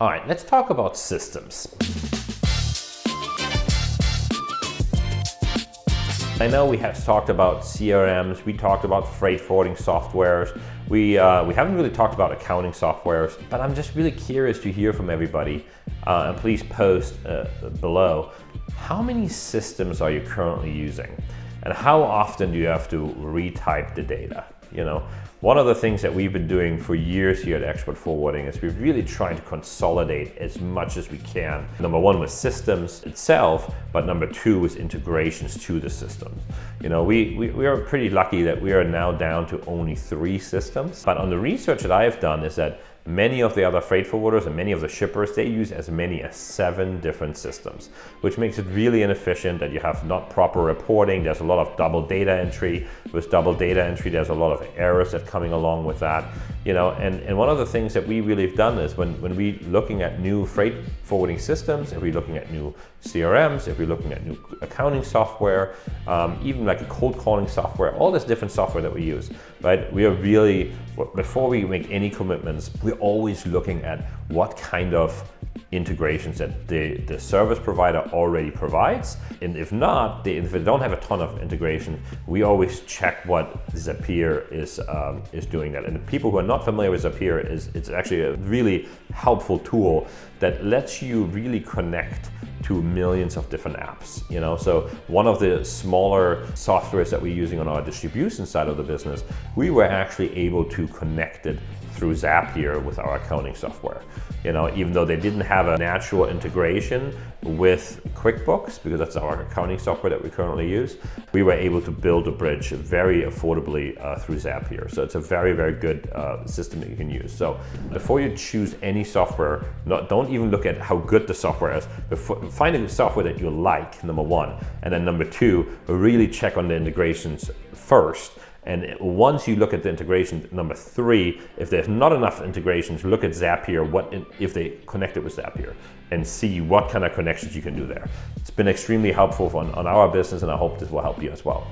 All right, let's talk about systems. I know we have talked about CRMs, we talked about freight forwarding softwares, we haven't really talked about accounting softwares, but I'm just really curious to hear from everybody, and please post below, how many systems are you currently using? And how often do you have to retype the data? You know, one of the things that we've been doing for years here at Export Forwarding is we're really trying to consolidate as much as we can. Number one with systems itself, but number two with integrations to the systems. You know, we are pretty lucky that we are now down to only 3 systems. But on the research that I have done is that many of the other freight forwarders and many of the shippers, they use as many as 7 different systems, which makes it really inefficient that you have not proper reporting. There's a lot of double data entry. With double data entry, there's a lot of errors that coming along with that. You know, and one of the things that we really have done is when we're looking at new freight forwarding systems, if we're looking at new CRMs, if we're looking at new accounting software, even like a cold calling software, all this different software that we use, right? We are really, before we make any commitments, we're always looking at what kind of integrations that the service provider already provides. And if not, if they don't have a ton of integration, we always check what Zapier is doing that. And the people who are not familiar with Zapier, it's actually a really helpful tool that lets you really connect to millions of different apps. You know, so one of the smaller softwares that we're using on our distribution side of the business, we were actually able to connect it through Zapier with our accounting software. You know, even though they didn't have a natural integration with QuickBooks, because that's our accounting software that we currently use, we were able to build a bridge very affordably through Zapier. So it's a very, very good system that you can use. So before you choose any software, don't even look at how good the software is. Find a software that you like, number one. And then number two, really check on the integrations first. And once you look at the integration, number 3, if there's not enough integrations, look at Zapier, if they connect it with Zapier, and see what kind of connections you can do there. It's been extremely helpful on our business, and I hope this will help you as well.